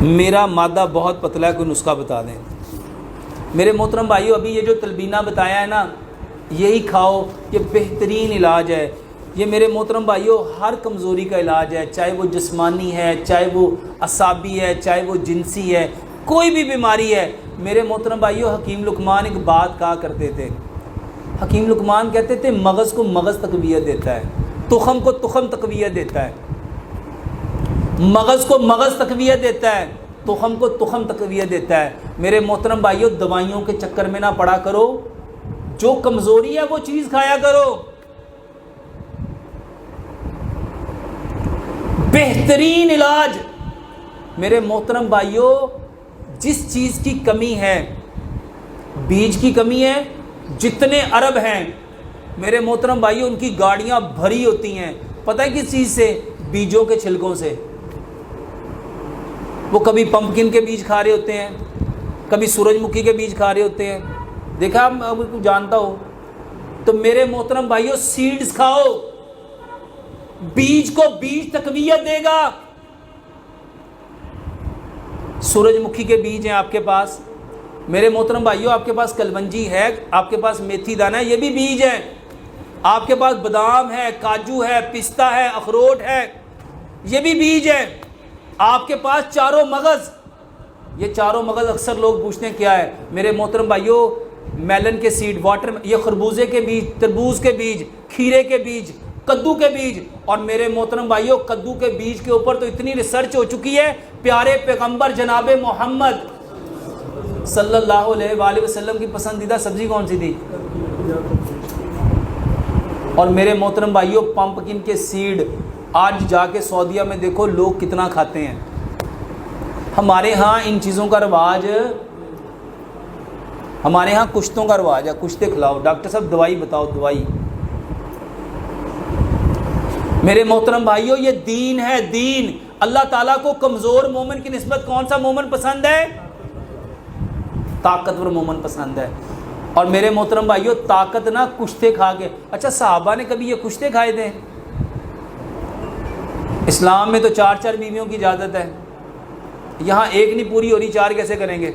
میرا مادہ بہت پتلا ہے، کوئی نسخہ بتا دیں۔ میرے محترم بھائیو، ابھی یہ جو تلبینہ بتایا ہے نا، یہی کھاؤ، یہ بہترین علاج ہے۔ یہ میرے محترم بھائیو ہر کمزوری کا علاج ہے، چاہے وہ جسمانی ہے، چاہے وہ اعصابی ہے، چاہے وہ جنسی ہے، کوئی بھی بیماری ہے۔ میرے محترم بھائیو، حکیم لقمان ایک بات کہا کرتے تھے۔ حکیم لقمان کہتے تھے مغز کو مغز تقویت دیتا ہے، تخم کو تخم تقویت دیتا ہے، مغز کو مغز تقویت دیتا ہے، تخم کو تخم تقویت دیتا ہے۔ میرے محترم بھائیو، دوائیوں کے چکر میں نہ پڑا کرو، جو کمزوری ہے وہ چیز کھایا کرو۔ بہترین علاج میرے محترم بھائیو، جس چیز کی کمی ہے، بیج کی کمی ہے، جتنے عرب ہیں میرے محترم بھائیو، ان کی گاڑیاں بھری ہوتی ہیں، پتہ ہے کس چیز سے؟ بیجوں کے چھلکوں سے۔ وہ کبھی پمپکن کے بیج کھا رہے ہوتے ہیں، کبھی سورج مکھی کے بیج کھا رہے ہوتے ہیں، دیکھا آپ کو جانتا ہو۔ تو میرے محترم بھائیو، سیڈز کھاؤ، بیج کو بیج تقویت دے گا۔ سورج مکھی کے بیج ہیں آپ کے پاس، میرے محترم بھائیو، آپ کے پاس کلونجی ہے، آپ کے پاس میتھی دانہ ہے، یہ بھی بیج ہیں۔ آپ کے پاس بادام ہے، کاجو ہے، پستہ ہے، اخروٹ ہے، یہ بھی بیج ہے۔ آپ کے پاس چاروں مغز، یہ چاروں مغز اکثر لوگ پوچھتے ہیں کیا ہے؟ میرے محترم بھائیو، میلن کے سیڈ، واٹر، یہ خربوزے کے بیج، تربوز کے بیج، کھیرے کے بیج، کدو کے بیج۔ اور میرے محترم بھائیو، کدو کے بیج کے اوپر تو اتنی ریسرچ ہو چکی ہے، پیارے پیغمبر جناب محمد صلی اللہ علیہ وآلہ وسلم کی پسندیدہ سبزی کون سی تھی؟ اور میرے محترم بھائیو، پمپکن کے سیڈ آج جا کے سعودیہ میں دیکھو لوگ کتنا کھاتے ہیں۔ ہمارے ہاں ان چیزوں کا رواج، ہمارے ہاں کشتوں کا رواج ہے، کشتے کھلاؤ، ڈاکٹر صاحب دوائی بتاؤ، دوائی۔ میرے محترم بھائیو، یہ دین ہے، دین۔ اللہ تعالیٰ کو کمزور مومن کی نسبت کون سا مومن پسند ہے؟ طاقتور مومن پسند ہے۔ اور میرے محترم بھائیو، طاقت نہ کشتے کھا کے۔ اچھا، صحابہ نے کبھی یہ کشتے کھائے تھے؟ اسلام میں تو 4 بیویوں کی اجازت ہے، یہاں ایک نہیں پوری ہو رہی، 4 کیسے کریں گے؟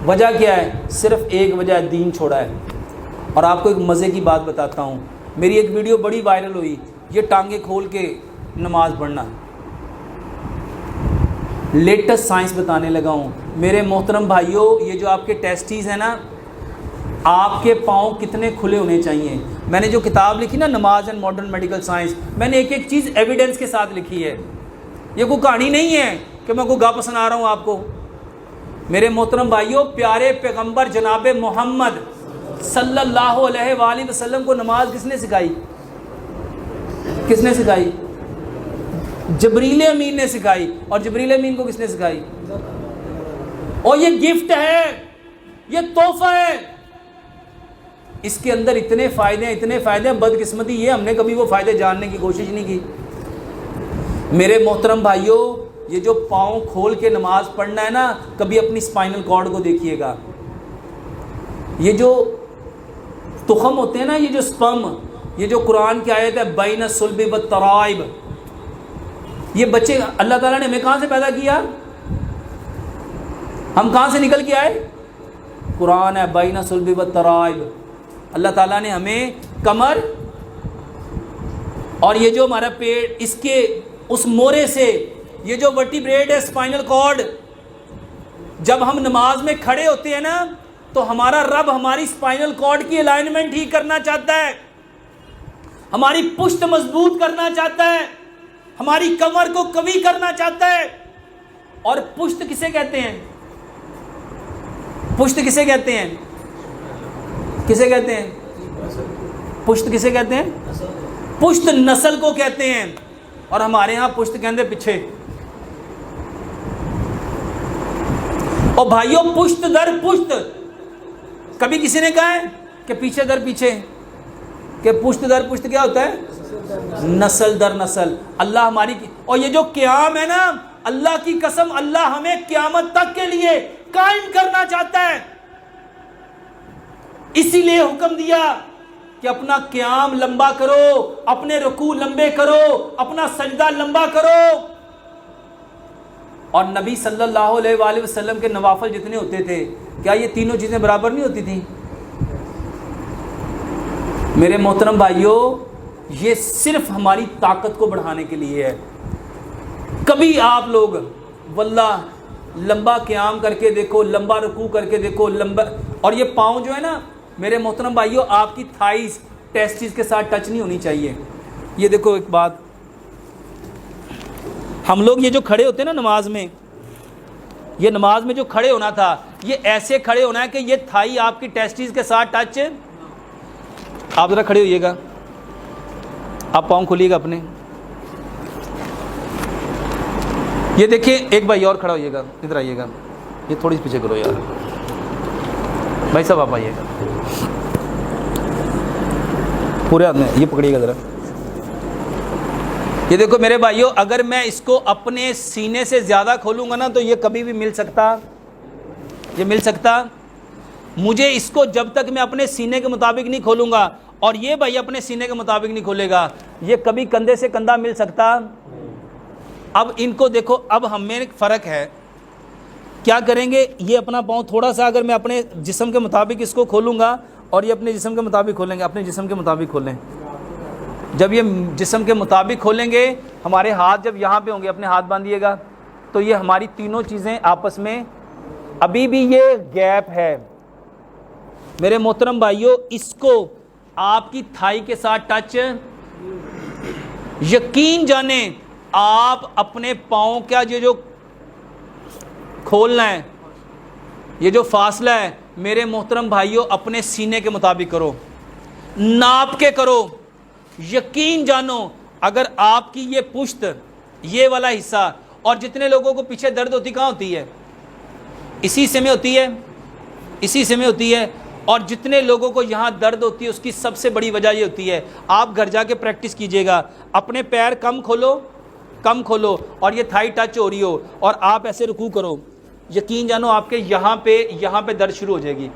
وجہ کیا ہے؟ صرف ایک وجہ ہے، دین چھوڑا ہے۔ اور آپ کو ایک مزے کی بات بتاتا ہوں، میری ایک ویڈیو بڑی وائرل ہوئی، یہ ٹانگیں کھول کے نماز پڑھنا، لیٹسٹ سائنس بتانے لگا ہوں۔ میرے محترم بھائیو، یہ جو آپ کے ٹیسٹیز ہیں نا، آپ کے پاؤں کتنے کھلے ہونے چاہیے۔ میں نے جو کتاب لکھی نا، نماز اینڈ ماڈرن میڈیکل سائنس، میں نے ایک ایک چیز ایویڈنس کے ساتھ لکھی ہے، یہ کوئی کہانی نہیں ہے کہ میں کوئی گپ سنا رہا ہوں آپ کو۔ میرے محترم بھائیو، پیارے پیغمبر جناب محمد صلی اللہ علیہ وآلہ وسلم کو نماز کس نے سکھائی؟ کس نے سکھائی؟ جبریل امین نے سکھائی۔ اور جبریل امین کو کس نے سکھائی؟ اور یہ گفٹ ہے، یہ تحفہ ہے، اس کے اندر اتنے فائدے ہیں، اتنے فائدے ہیں، بدقسمتی یہ ہم نے کبھی وہ فائدے جاننے کی کوشش نہیں کی۔ میرے محترم بھائیو، یہ جو پاؤں کھول کے نماز پڑھنا ہے نا، کبھی اپنی اسپائنل کارڈ کو دیکھیے گا، یہ جو تخم ہوتے ہیں نا، یہ جو سپرم، یہ جو قرآن کی آیت ہے بین الصلب والترائب، یہ بچے اللہ تعالیٰ نے ہمیں کہاں سے پیدا کیا؟ ہم کہاں سے نکل کے آئے؟ قرآن ہے بین الصلب والترائب۔ اللہ تعالیٰ نے ہمیں کمر اور یہ جو ہمارا پیٹ، اس کے اس مورے سے، یہ جو ورٹیبریٹ ہے اسپائنل کارڈ، جب ہم نماز میں کھڑے ہوتے ہیں نا، تو ہمارا رب ہماری اسپائنل کارڈ کی الائنمنٹ ٹھیک کرنا چاہتا ہے، ہماری پشت مضبوط کرنا چاہتا ہے، ہماری کمر کو قوی کرنا چاہتا ہے۔ اور پشت کسے کہتے ہیں؟ پشت کسے کہتے ہیں؟ کسے کہتے ہیں؟ پشت کسے کہتے ہیں؟ پشت نسل کو کہتے ہیں۔ اور ہمارے ہاں پشت کہتے ہیں پیچھے۔ اور بھائیوں، پشت در پشت، کبھی کسی نے کہا ہے کہ پیچھے در پیچھے، کہ پشت در پشت کیا ہوتا ہے؟ نسل در نسل۔ اللہ ہماری، اور یہ جو قیام ہے نا، اللہ کی قسم، اللہ ہمیں قیامت تک کے لیے قائم کرنا چاہتا ہے، اسی لیے حکم دیا کہ اپنا قیام لمبا کرو، اپنے رکوع لمبے کرو، اپنا سجدہ لمبا کرو۔ اور نبی صلی اللہ علیہ وآلہ وسلم کے نوافل جتنے ہوتے تھے، کیا یہ تینوں چیزیں برابر نہیں ہوتی تھیں؟ میرے محترم بھائیوں، یہ صرف ہماری طاقت کو بڑھانے کے لیے ہے۔ کبھی آپ لوگ واللہ لمبا قیام کر کے دیکھو، لمبا رکوع کر کے دیکھو، لمبا، اور یہ پاؤں جو ہے نا میرے محترم بھائیوں، آپ کی تھائز ٹیسٹیز کے ساتھ ٹچ نہیں ہونی چاہیے۔ یہ دیکھو ایک بات، ہم لوگ یہ جو کھڑے ہوتے ہیں نا نماز میں، یہ نماز میں جو کھڑے ہونا تھا، یہ ایسے کھڑے ہونا ہے کہ یہ تھائی آپ کی ٹیسٹیز کے ساتھ ٹچ۔ آپ ذرا کھڑے ہوئیے گا، آپ پاؤں کھولیے گا اپنے، یہ دیکھیں ایک بھائی اور کھڑا ہوئیے گا، ادھر آئیے گا، یہ تھوڑی سی پیچھے کرو یار بھائی صاحب، آپ آئیے گا پورے ہاتھ میں، یہ پکڑیے گا ذرا، یہ دیکھو میرے بھائیوں، اگر میں اس کو اپنے سینے سے زیادہ کھولوں گا نا تو یہ کبھی بھی مل سکتا، یہ مل سکتا، مجھے اس کو جب تک میں اپنے سینے کے مطابق نہیں کھولوں گا، اور یہ بھائی اپنے سینے کے مطابق نہیں کھولے گا، یہ کبھی کندھے سے کندھا مل سکتا۔ اب ان کو دیکھو، اب ہم میں فرق ہے، کیا کریں گے، یہ اپنا پاؤں تھوڑا سا اگر میں اپنے جسم کے مطابق اس کو کھولوں گا، اور یہ اپنے جسم کے مطابق کھولیں گے، اپنے جسم کے مطابق کھولیں، جب یہ جسم کے مطابق کھولیں گے، ہمارے ہاتھ جب یہاں پہ ہوں گے، اپنے ہاتھ باندھیے گا، تو یہ ہماری تینوں چیزیں آپس میں، ابھی بھی یہ گیپ ہے میرے محترم بھائیوں، اس کو آپ کی تھائی کے ساتھ ٹچ، یقین جانیں آپ اپنے پاؤں کا یہ جو کھولنا ہے، یہ جو فاصلہ ہے میرے محترم بھائیوں، اپنے سینے کے مطابق کرو، ناپ کے کرو، یقین جانو اگر آپ کی یہ پشت، یہ والا حصہ، اور جتنے لوگوں کو پیچھے درد ہوتی کہاں ہوتی ہے، اسی سے میں ہوتی ہے، اسی سے میں ہوتی ہے، اور جتنے لوگوں کو یہاں درد ہوتی ہے اس کی سب سے بڑی وجہ یہ ہوتی ہے، آپ گھر جا کے پریکٹس کیجئے گا، اپنے پیر کم کھولو، کم کھولو، اور یہ تھائی ٹچ ہو رہی ہو، اور آپ ایسے رکوع کرو، یقین جانو آپ کے یہاں پہ درد شروع ہو جائے گی۔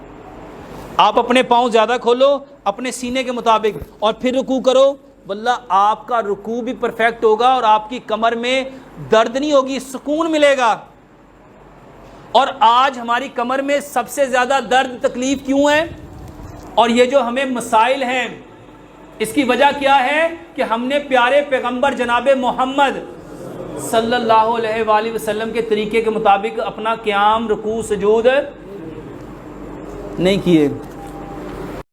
آپ اپنے پاؤں زیادہ کھولو اپنے سینے کے مطابق، اور پھر رکوع کرو، واللہ آپ کا رکوع بھی پرفیکٹ ہوگا، اور آپ کی کمر میں درد نہیں ہوگی، سکون ملے گا۔ اور آج ہماری کمر میں سب سے زیادہ درد تکلیف کیوں ہے، اور یہ جو ہمیں مسائل ہیں، اس کی وجہ کیا ہے کہ ہم نے پیارے پیغمبر جناب محمد صلی اللہ علیہ وآلہ وسلم کے طریقے کے مطابق اپنا قیام، رکوع، سجود نہیں کیے۔